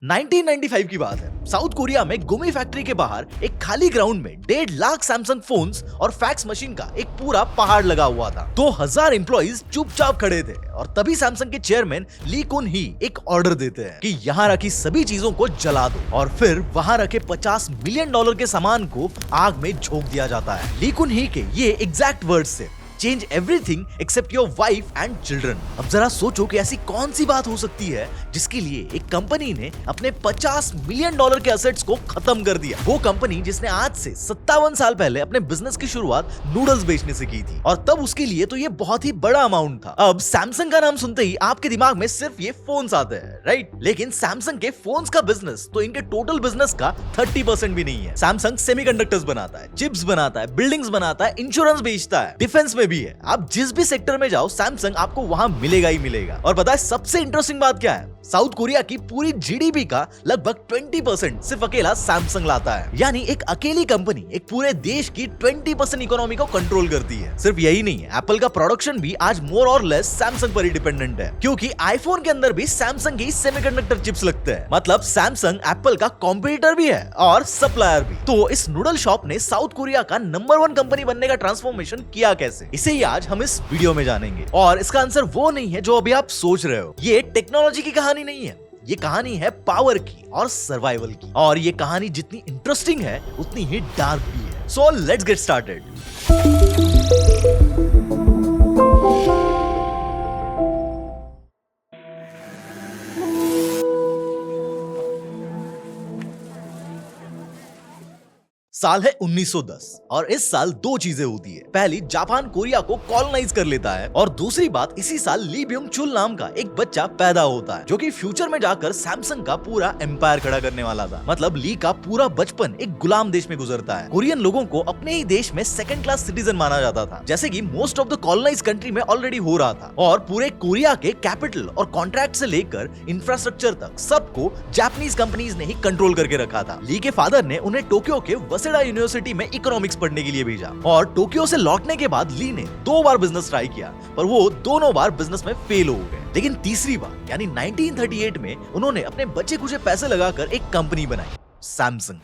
1995 की बात है। साउथ कोरिया में गुमी फैक्ट्री के बाहर एक खाली ग्राउंड में 1.5 लाख सैमसंग फोन्स और फैक्स मशीन का एक पूरा पहाड़ लगा हुआ था। 2000 एम्प्लॉइज चुपचाप खड़े थे और तभी सैमसंग के चेयरमैन ली कुन ही एक ऑर्डर देते हैं कि यहाँ रखी सभी चीजों को जला दो और फिर वहाँ रखे $50 मिलियन के सामान को आग में झोंक दिया जाता है। ली कुन ही के ये एग्जैक्ट वर्ड्स थे, change everything except your wife and children. अब जरा सोचो कि ऐसी कौन सी बात हो सकती है जिसके लिए एक कंपनी ने अपने $50 मिलियन के असेट्स को खत्म कर दिया। वो कंपनी जिसने आज से 57 साल पहले अपने बिजनेस की शुरुआत नूडल्स बेचने से की थी और तब उसके लिए तो ये बहुत ही बड़ा अमाउंट था। अब सैमसंग का नाम सुनते ही आपके दिमाग में सिर्फ ये फोन्स आते हैं, राइट? लेकिन सैमसंग के फोन्स का बिजनेस तो इनके टोटल बिजनेस का 30% भी नहीं है। सैमसंग सेमीकंडक्टर्स बनाता है, चिप्स बनाता है, बिल्डिंग्स बनाता है, इंश्योरेंस बेचता है, डिफेंस में भी है। आप जिस भी सेक्टर में जाओ सैमसंग आपको वहां मिलेगा ही मिलेगा। और पता है सबसे इंटरेस्टिंग बात क्या है? साउथ कोरिया की पूरी जीडीपी का लगभग 20% सिर्फ अकेला सैमसंग लाता है। यानी एक अकेली कंपनी एक पूरे देश की 20% इकोनॉमी को कंट्रोल करती है। सिर्फ यही नहीं है, एप्पल का प्रोडक्शन भी आज मोर और लेस सैमसंग पर ही डिपेंडेंट है, क्योंकि आईफोन के अंदर भी सैमसंग की सेमीकंडक्टर चिप्स लगते हैं। मतलब सैमसंग एप्पल का कॉम्पिटिटर भी है और सप्लायर भी। तो इस नूडल शॉप ने साउथ कोरिया का नंबर 1 कंपनी बनने का ट्रांसफॉर्मेशन किया कैसे, इसे ही आज हम इस वीडियो में जानेंगे। और इसका आंसर वो नहीं है जो अभी आप सोच रहे हो। ये टेक्नोलॉजी की कहानी नहीं है, ये कहानी है पावर की और सर्वाइवल की। और ये कहानी जितनी इंटरेस्टिंग है उतनी ही डार्क भी है। So let's get started. साल है 1910 और इस साल दो चीजें होती है। पहली, जापान कोरिया को कॉलोनाइज कर लेता है और दूसरी बात, इसी साल ली ब्योंग चुल नाम का एक बच्चा पैदा होता है जो कि फ्यूचर में जाकर सैमसंग का पूरा एम्पायर खड़ा करने वाला था। मतलब ली का पूरा बचपन एक गुलाम देश में गुजरता है। कोरियन लोगों को अपने ही देश में सेकंड क्लास सिटीजन माना जाता था, जैसे कि most of the colonise country में ऑलरेडी हो रहा था। और पूरे कोरिया के कैपिटल और कॉन्ट्रैक्ट से लेकर इंफ्रास्ट्रक्चर तक सबको जापानीज कंपनीज ने ही कंट्रोल करके रखा था। ली के फादर ने उन्हें टोक्यो के यूनिवर्सिटी में इकोनॉमिक्स पढ़ने के लिए भेजा और टोक्यो से लौटने के बाद ली ने 2 बार बिजनेस ट्राई किया, पर वो दोनों बार बिजनेस में फेल हो गए। लेकिन तीसरी बार यानी 1938 में उन्होंने अपने बचे कुछ पैसे लगाकर एक कंपनी बनाई, सैमसंग।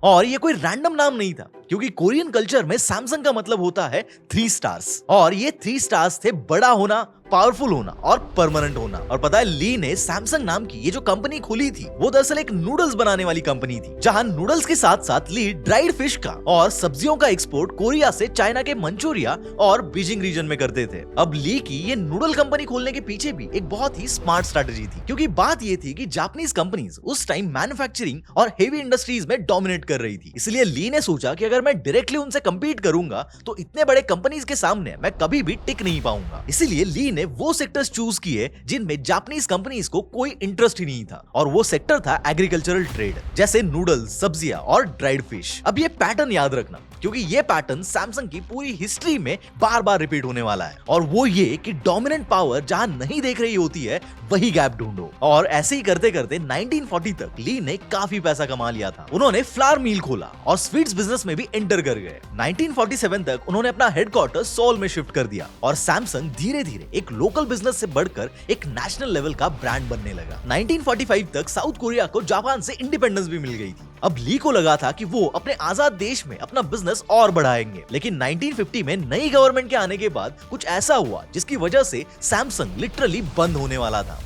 और ये कोई रैंडम नाम नहीं था, क्योंकि कोरियन कल्चर में सैमसंग का मतलब होता है 3 स्टार्स। और ये 3 स्टार्स थे बड़ा होना, पावरफुल होना और परमानेंट होना। और पता है, ली ने सैमसंग नाम की ये जो कंपनी खुली थी वो दरअसल एक नूडल्स बनाने वाली कंपनी थी, जहां नूडल्स के साथ साथ ली ड्राइड फिश का और सब्जियों का एक्सपोर्ट कोरिया से चाइना के मंचूरिया और बीजिंग रीजन में करते थे। अब ली की ये नूडल कंपनी खोलने के पीछे भी एक बहुत ही स्मार्ट स्ट्रेटेजी थी, क्योंकि बात ये थी कि जापानीज कंपनीज उस टाइम मैन्युफैक्चरिंग और हेवी इंडस्ट्रीज में डोमिनेट कर रही थी। इसलिए ली ने सोचा कि अगर मैं डायरेक्टली उनसे कम्पीट करूंगा तो इतने बड़े कंपनीज के सामने मैं कभी भी टिक नहीं पाऊंगा। इसीलिए ली ने वो सेक्टर्स चूज किए जिनमें जापानीज कंपनीज को कोई इंटरेस्ट ही नहीं था, और वो सेक्टर था एग्रीकल्चरल ट्रेड, जैसे नूडल्स, सब्जियां और ड्राइड फिश। अब ये पैटर्न याद रखना, क्योंकि ये पैटर्न सैमसंग की पूरी हिस्ट्री में बार बार रिपीट होने वाला है। और वो ये कि डोमिनेंट पावर जहां नहीं देख रही होती है वही गैप ढूंढो। और ऐसे ही करते करते 1940 तक ली ने काफी पैसा कमा लिया था। उन्होंने फ्लावर मिल खोला और स्वीट्स बिजनेस में भी एंटर कर गए। 1947 तक उन्होंने अपना हेडक्वार्टर सोल में शिफ्ट कर दिया और सैमसंग धीरे धीरे एक लोकल बिजनेस से बढ़कर एक नेशनल लेवल का ब्रांड बनने लगा। 1945 तक साउथ कोरिया को जापान से इंडिपेंडेंस भी मिल गई थी। अब ली को लगा था कि वो अपने आजाद देश में अपना बिजनेस और बढ़ाएंगे, लेकिन 1950 में नई गवर्नमेंट के आने के बाद कुछ ऐसा हुआ जिसकी वजह से सैमसंग लिटरली बंद होने वाला था।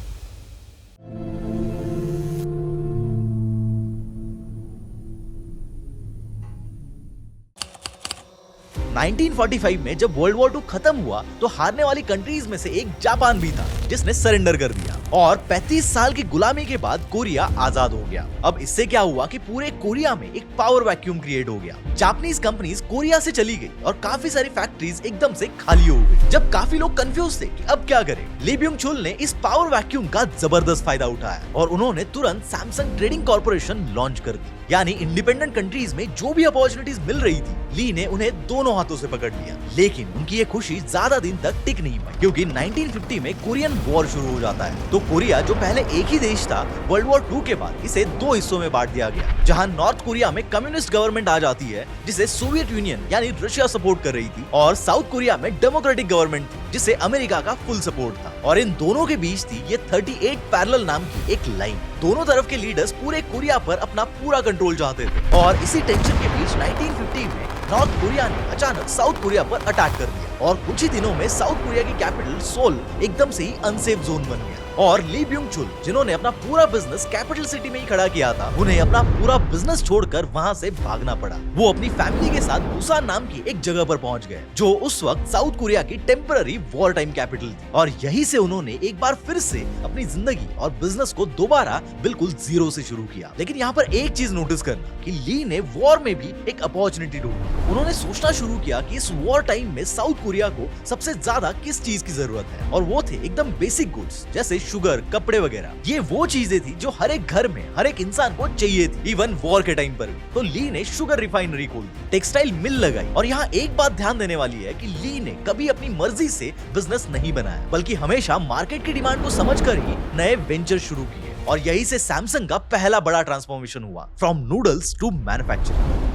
1945 में जब वर्ल्ड वॉर 2 खत्म हुआ तो हारने वाली कंट्रीज में से एक जापान भी था, जिसने सरेंडर कर दिया और 35 साल की गुलामी के बाद कोरिया आजाद हो गया। अब इससे क्या हुआ कि पूरे कोरिया में एक पावर वैक्यूम क्रिएट हो गया। जापानीज कंपनीज कोरिया से चली गई और काफी सारी फैक्ट्रीज एकदम से खाली हो गई। जब काफी लोग कंफ्यूज थे कि अब क्या करें, ली ब्योंग चुल ने इस पावर वैक्यूम का जबरदस्त फायदा उठाया और उन्होंने तुरंत सैमसंग ट्रेडिंग कॉर्पोरेशन लॉन्च कर दी। यानी इंडिपेंडेंट कंट्रीज में जो भी अपॉर्चुनिटीज मिल रही थी, ली ने उन्हें दोनों हाथों से पकड़ लिया। लेकिन उनकी ये खुशी ज्यादा दिन तक टिक नहीं पाई, क्योंकि 1950 में कोरियन वॉर शुरू हो जाता है। तो कोरिया जो पहले एक ही देश था, वर्ल्ड वॉर 2 के बाद इसे 2 हिस्सों में बांट दिया गया, जहां नॉर्थ कोरिया में कम्युनिस्ट गवर्नमेंट आ जाती है जिसे सोवियत यूनियन यानी रशिया सपोर्ट कर रही थी, और साउथ कोरिया में डेमोक्रेटिक गवर्नमेंट थी जिसे अमेरिका का फुल सपोर्ट था। और इन दोनों के बीच थी ये 38 पैरेलल नाम की एक लाइन। दोनों तरफ के लीडर्स पूरे कोरिया पर अपना पूरा कंट्रोल चाहते थे और इसी टेंशन के बीच 1950 में नॉर्थ कोरिया ने अचानक साउथ कोरिया पर अटैक कर दिया और कुछ ही दिनों में साउथ कोरिया की कैपिटल सोल एकदम से ही अनसेफ जोन बन गया। और ली ब्यूंग चुल, जिन्होंने अपना पूरा बिजनेस कैपिटल सिटी में ही खड़ा किया था, उन्हें अपना पूरा बिजनेस छोड़कर वहां से भागना पड़ा। वो अपनी फैमिली के साथ बुसान नाम की एक जगह पर पहुंच गए, जो उस वक्त साउथ कोरिया की टेम्पररी वॉर टाइम कैपिटल थी। और यहीं से उन्होंने एक बार फिर से अपनी जिंदगी और बिजनेस को दोबारा बिल्कुल जीरो से शुरू किया। लेकिन यहाँ पर एक चीज नोटिस करना कि ली ने वॉर में भी एक अपॉर्चुनिटी ढूंढी। उन्होंने सोचना शुरू किया कि इस वॉर टाइम में साउथ कोरिया को सबसे ज्यादा किस चीज की जरूरत है, और वो थे एकदम बेसिक गुड्स जैसे शुगर, कपड़े वगैरह। ये वो चीजें थी जो हर एक घर में हर एक इंसान को चाहिए थी, इवन वॉर के टाइम पर भी। तो ली ने शुगर रिफाइनरी खोल दी, टेक्सटाइल मिल लगाई। और यहाँ एक बात ध्यान देने वाली है कि ली ने कभी अपनी मर्जी से बिजनेस नहीं बनाया, बल्कि हमेशा मार्केट की डिमांड को समझकर ही नए वेंचर शुरू किए। और यही से सैमसंग का पहला बड़ा ट्रांसफॉर्मेशन हुआ, from noodles to manufacturing.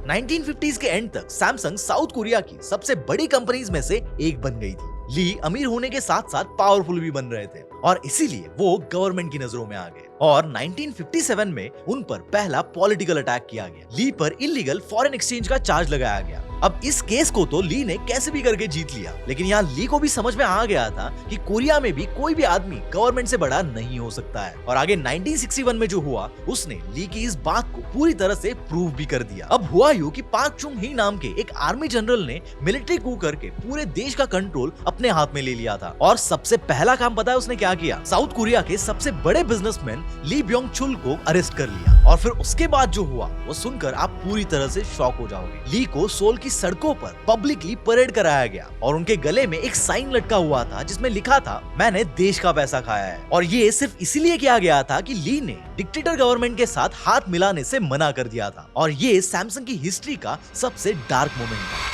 1950s के एंड तक सैमसंग साउथ कोरिया की सबसे बड़ी कंपनीज में से एक बन गई थी। ली अमीर होने के साथ साथ पावरफुल भी बन रहे थे और इसीलिए वो गवर्नमेंट की नजरों में आ गए। और 1957 में उन पर पहला पॉलिटिकल अटैक किया गया। ली पर इलीगल फॉरेन एक्सचेंज का चार्ज लगाया गया। अब इस केस को तो ली ने कैसे भी करके जीत लिया, लेकिन यहाँ ली को भी समझ में आ गया था कि कोरिया में भी कोई भी आदमी गवर्नमेंट से बड़ा नहीं हो सकता है। और आगे 1961 में जो हुआ, उसने ली की इस बात को पूरी तरह से प्रूव भी कर दिया। अब हुआ यूं कि पार्क चुंग ही नाम के एक आर्मी जनरल ने मिलिट्री कू करके पूरे देश का कंट्रोल अपने हाथ में ले लिया था। और सबसे पहला काम पता है उसने क्या किया? साउथ कोरिया के सबसे बड़े बिजनेसमैन ली ब्योंग चुल को अरेस्ट कर लिया। और फिर उसके बाद जो हुआ वो सुनकर आप पूरी तरह से शॉक हो जाओगे। ली को सोल की सड़कों पर पब्लिकली परेड कराया गया और उनके गले में एक साइन लटका हुआ था जिसमें लिखा था, मैंने देश का पैसा खाया है। और ये सिर्फ इसीलिए किया गया था कि ली ने डिक्टेटर गवर्नमेंट के साथ हाथ मिलाने से मना कर दिया था। और ये सैमसंग की हिस्ट्री का सबसे डार्क मोमेंट था।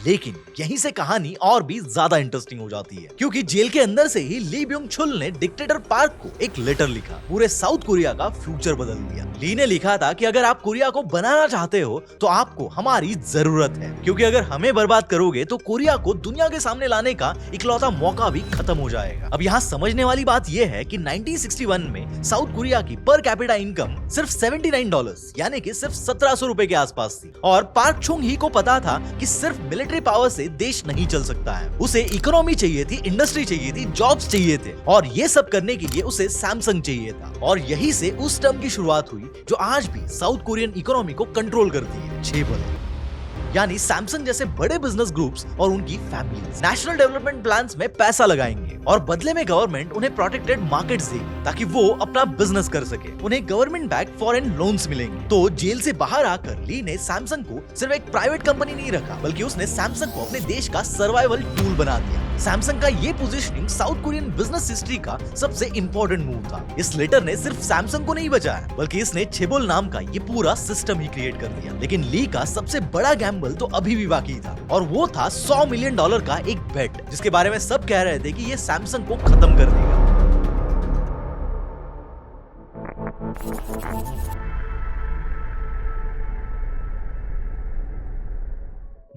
लेकिन यहीं से कहानी और भी ज्यादा इंटरेस्टिंग हो जाती है, क्योंकि जेल के अंदर से ही ली ब्योंग चुल ने डिक्टेटर पार्क को एक लेटर लिखा, पूरे साउथ कोरिया का फ्यूचर बदल दिया। ली ने लिखा था कि अगर आप कोरिया को बनाना चाहते हो तो आपको हमारी जरूरत है, क्योंकि अगर हमें बर्बाद करोगे तो कोरिया को दुनिया के सामने लाने का इकलौता मौका भी खत्म हो जाएगा। अब यहाँ समझने वाली बात यह है कि 1961 में साउथ कोरिया की पर कैपिटा इनकम सिर्फ $79 यानी कि सिर्फ 1700 रुपए के आसपास थी। और पार्क चुंग ही को पता था कि सिर्फ मिलिट्री पावर से देश नहीं चल सकता है, उसे इकोनॉमी चाहिए थी, इंडस्ट्री चाहिए थी, जॉब्स चाहिए थे, और ये सब करने के लिए उसे सैमसंग चाहिए था। और यही से उस टर्म की शुरुआत हुई जो आज भी साउथ कोरियन इकोनॉमी को कंट्रोल करती है, छेबल। यानी सैमसंग जैसे बड़े बिजनेस ग्रुप्स और उनकी फैमिलीज नेशनल डेवलपमेंट प्लान्स में पैसा लगाएंगे और बदले में गवर्नमेंट उन्हें प्रोटेक्टेड मार्केट्स देगी ताकि वो अपना बिजनेस कर सके। उन्हें गवर्नमेंट बैक फॉरेन लोन्स मिलेंगे। तो जेल से बाहर आकर ली ने सैमसंग को सिर्फ एक प्राइवेट कंपनी नहीं रखा, बल्कि उसने सैमसंग को अपने देश का सर्वाइवल टूल बना दिया। सैमसंग का ये positioning south Korean business history का सबसे इंपॉर्टेंट मूव था। इस लेटर ने सिर्फ सैमसंग को नहीं बचाया, बल्कि इसने छेबोल नाम का ये पूरा सिस्टम ही क्रिएट कर दिया। लेकिन ली का सबसे बड़ा गैम्बल तो अभी भी बाकी था, और वो था $100 मिलियन का एक बेट, जिसके बारे में सब कह रहे थे कि ये सैमसंग को खत्म कर देगा।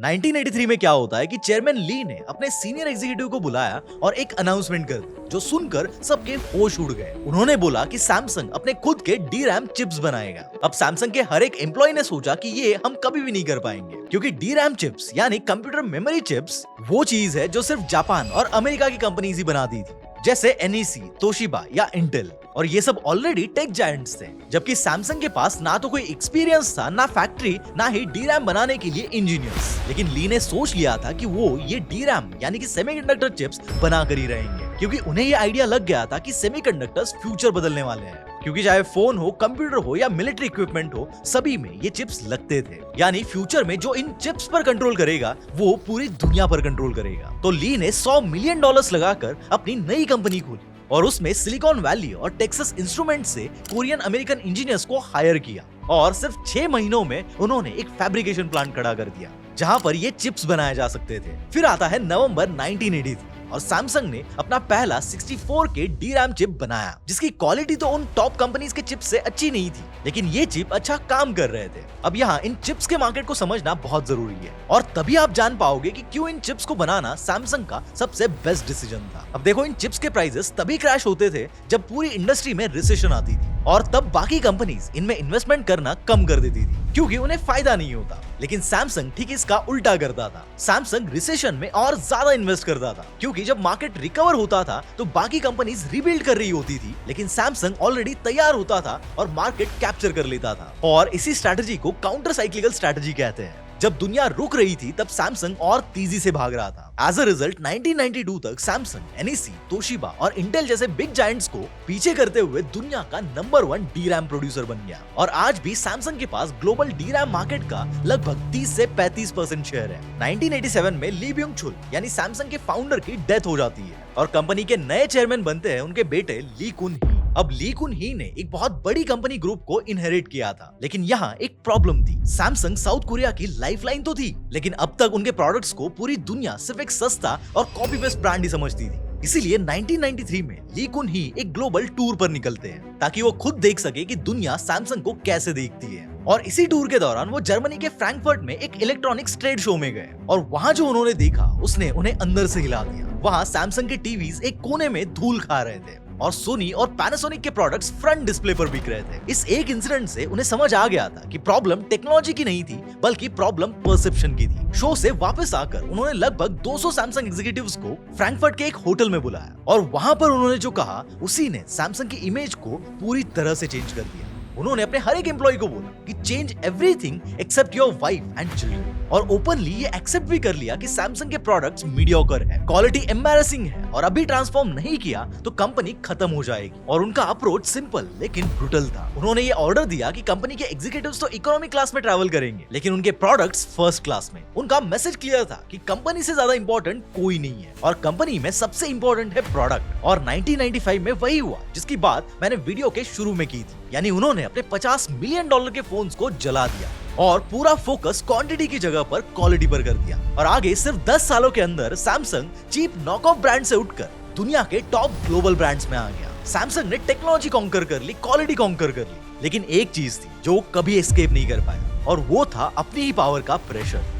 1983 में क्या होता है कि चेयरमैन ली ने अपने सीनियर एग्जीक्यूटिव को बुलाया और एक अनाउंसमेंट कर दी, जो सुनकर सबके होश उड़ गए। उन्होंने बोला कि सैमसंग अपने खुद के DRAM चिप्स बनाएगा। अब सैमसंग के हर एक एम्प्लॉय ने सोचा कि ये हम कभी भी नहीं कर पाएंगे, क्योंकि DRAM चिप्स यानी कंप्यूटर मेमोरी चिप्स वो चीज है जो सिर्फ जापान और अमेरिका की कंपनीज ही बनाती थी, जैसे NEC, तोशिबा या इंटेल। और ये सब ऑलरेडी टेक जायंट्स थे, जबकि सैमसंग के पास ना तो कोई एक्सपीरियंस था, ना फैक्ट्री, ना ही DRAM बनाने के लिए इंजीनियर्स। लेकिन ली ने सोच लिया था कि वो ये DRAM यानी कि सेमीकंडक्टर चिप्स बना कर ही रहेंगे, क्योंकि उन्हें ये आइडिया लग गया था कि सेमीकंडक्टर्स फ्यूचर बदलने वाले हैं। क्योंकि चाहे फोन हो, कंप्यूटर हो या मिलिट्री इक्विपमेंट हो, सभी में ये चिप्स लगते थे। यानी फ्यूचर में जो इन चिप्स पर कंट्रोल करेगा वो पूरी दुनिया पर कंट्रोल करेगा। तो ली ने $100 मिलियन लगाकर अपनी नई कंपनी खोली और उसमें सिलिकॉन वैली और टेक्सास इंस्ट्रूमेंट्स से कोरियन अमेरिकन इंजीनियर्स को हायर किया। और सिर्फ 6 महीनों में उन्होंने एक फैब्रिकेशन प्लांट खड़ा कर दिया जहां पर ये चिप्स बनाए जा सकते थे। फिर आता है नवंबर 1983। और सैमसंग ने अपना पहला 64K DRAM चिप बनाया, जिसकी क्वालिटी तो उन टॉप कंपनीज के चिप से अच्छी नहीं थी, लेकिन ये चिप अच्छा काम कर रहे थे। अब यहाँ इन चिप्स के मार्केट को समझना बहुत जरूरी है, और तभी आप जान पाओगे कि क्यों इन चिप्स को बनाना सैमसंग का सबसे बेस्ट डिसीजन था। अब देखो, इन चिप्स के प्राइसेस तभी क्रैश होते थे जब पूरी इंडस्ट्री में रिसेशन आती थी, और तब बाकी कंपनीज इनमें इन्वेस्टमेंट करना कम कर देती थी क्योंकि उन्हें फायदा नहीं होता। लेकिन सैमसंग ठीक इसका उल्टा करता था। सैमसंग रिसेशन में और ज्यादा इन्वेस्ट करता था, क्योंकि जब मार्केट रिकवर होता था तो बाकी कंपनीज रीबिल्ड कर रही होती थी, लेकिन सैमसंग ऑलरेडी तैयार होता था और मार्केट कैप्चर कर लेता था। और इसी स्ट्रैटेजी को काउंटर साइक्लिकल स्ट्रैटेजी कहते हैं। जब दुनिया रुक रही थी तब सैमसंग और तेजी से भाग रहा था। एज अ रिजल्ट 1992 तक सैमसंग, NEC, तोशिबा और इंटेल जैसे बिग जायंट्स को पीछे करते हुए दुनिया का नंबर 1 DRAM प्रोड्यूसर बन गया। और आज भी सैमसंग के पास ग्लोबल DRAM मार्केट का लगभग 30 से 35% शेयर है। 1987 में ली ब्योंग चुल यानी सैमसंग के फाउंडर की डेथ हो जाती है और कंपनी के नए चेयरमैन बनते हैं उनके बेटे ली कुन ही। अब ली कुन ही ने एक बहुत बड़ी कंपनी ग्रुप को इनहेरिट किया था, लेकिन यहाँ एक प्रॉब्लम थी। सैमसंग साउथ कोरिया की लाइफलाइन तो थी, लेकिन अब तक उनके प्रोडक्ट्स को पूरी दुनिया सिर्फ एक सस्ता और कॉपी पेस्ट ब्रांड ही समझती थी। इसीलिए 1993 में ली कुन ही एक ग्लोबल टूर पर निकलते हैं ताकि वो खुद देख सके कि दुनिया सैमसंग को कैसे देखती है। और इसी टूर के दौरान वो जर्मनी के फ्रैंकफर्ट में एक इलेक्ट्रॉनिक्स ट्रेड शो में गए और वहाँ जो उन्होंने देखा उसने उन्हें अंदर से हिला दिया। वहाँ सैमसंग के टीवीज एक कोने में धूल खा रहे थे और सोनी और पैनासोनिक के प्रोडक्ट्स फ्रंट डिस्प्ले पर बिक रहे थे। इस एक इंसिडेंट से उन्हें समझ आ गया था कि प्रॉब्लम टेक्नोलॉजी की नहीं थी, बल्कि प्रॉब्लम परसेप्शन की थी। शो से वापस आकर उन्होंने लगभग 200 सैमसंग एग्जीक्यूटिव्स को फ्रैंकफर्ट के एक होटल में बुलाया और वहां पर उन्होंने जो कहा उसी ने सैमसंग की इमेज को पूरी तरह से चेंज कर दिया। उन्होंने अपने हर एक एम्प्लॉय को बोला कि change everything except your wife and children, और ओपनली ये एक्सेप्ट भी कर लिया कि सैमसंग के प्रोडक्ट्स मीडियोकर है, क्वालिटी एम्बैरेसिंग है और अभी ट्रांसफॉर्म नहीं किया तो कंपनी खत्म हो जाएगी। और उनका अप्रोच सिंपल लेकिन ब्रूटल था। उन्होंने ये ऑर्डर दिया कि कंपनी के एग्जीक्यूटिव्स तो इकोनॉमी क्लास में ट्रैवल करेंगे, लेकिन उनके प्रोडक्ट्स फर्स्ट क्लास में। उनका मैसेज क्लियर था कि कंपनी से ज्यादा इंपॉर्टेंट कोई नहीं है और कंपनी में सबसे इंपॉर्टेंट है प्रोडक्ट। और 1995 में वही हुआ जिसकी बात मैंने वीडियो के शुरू में की थी, यानी उन्होंने अपने $50 मिलियन के फोन्स को जला दिया और पूरा फोकस क्वांटिटी की जगह पर क्वालिटी पर कर दिया। और आगे सिर्फ 10 सालों के अंदर सैमसंग चीप नॉकऑफ ब्रांड से उठकर दुनिया के टॉप ग्लोबल ब्रांड्स में आ गया। सैमसंग ने टेक्नोलॉजी कॉन्कर कर ली, क्वालिटी कॉन्कर कर ली, लेकिन एक चीज थी जो कभी एस्केप नहीं कर पाया और वो था अपनी ही पावर का प्रेशर।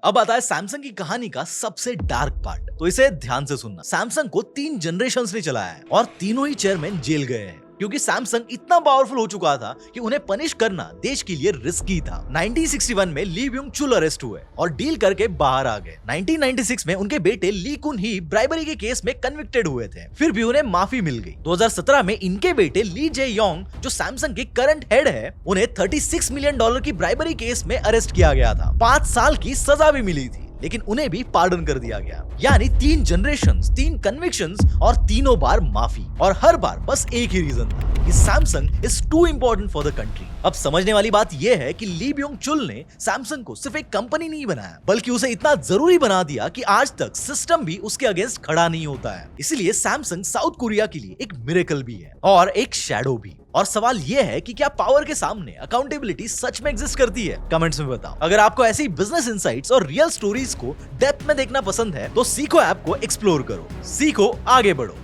अब आता है सैमसंग की कहानी का सबसे डार्क पार्ट, तो इसे ध्यान से सुनना। सैमसंग को 3 जनरेशंस ने चलाया है और तीनों ही चेयरमैन जेल गए हैं क्योंकि सैमसंग इतना पावरफुल हो चुका था कि उन्हें पनिश करना देश के लिए रिस्की था। 1961 में ली ब्योंग चुल अरेस्ट हुए और डील करके बाहर आ गए। 1996 में उनके बेटे ली कुन ही ब्राइबरी के केस में कन्विक्टेड हुए थे, फिर भी उन्हें माफी मिल गई। 2017 में इनके बेटे ली जे योंग जो सैमसंग के करंट हेड है, उन्हें $36 मिलियन की ब्राइबरी केस में अरेस्ट किया गया था। 5 साल की सजा भी मिली थी, लेकिन उन्हें भी पार्डन कर दिया गया। यानी 3 जनरेशंस, 3 कन्विक्शंस और तीनों बार माफी, और हर बार बस एक ही रीजन था कि Samsung is two important for the country. अब समझने वाली बात यह है कि ली ब्योंग चुल ने सैमसंग को सिर्फ एक कंपनी नहीं बनाया, बल्कि उसे इतना जरूरी बना दिया कि आज तक सिस्टम भी उसके अगेंस्ट खड़ा नहीं होता है। इसलिए सैमसंग साउथ कोरिया के लिए एक मिरेकल भी है और एक शैडो भी। और सवाल यह है कि क्या पावर के सामने अकाउंटेबिलिटी सच में एग्जिस्ट करती है? कमेंट्स में बताओ। अगर आपको ऐसी बिजनेस इनसाइट्स और रियल स्टोरीज को डेप्थ में देखना पसंद है तो सीखो ऐप को एक्सप्लोर करो, सीखो, आगे बढ़ो।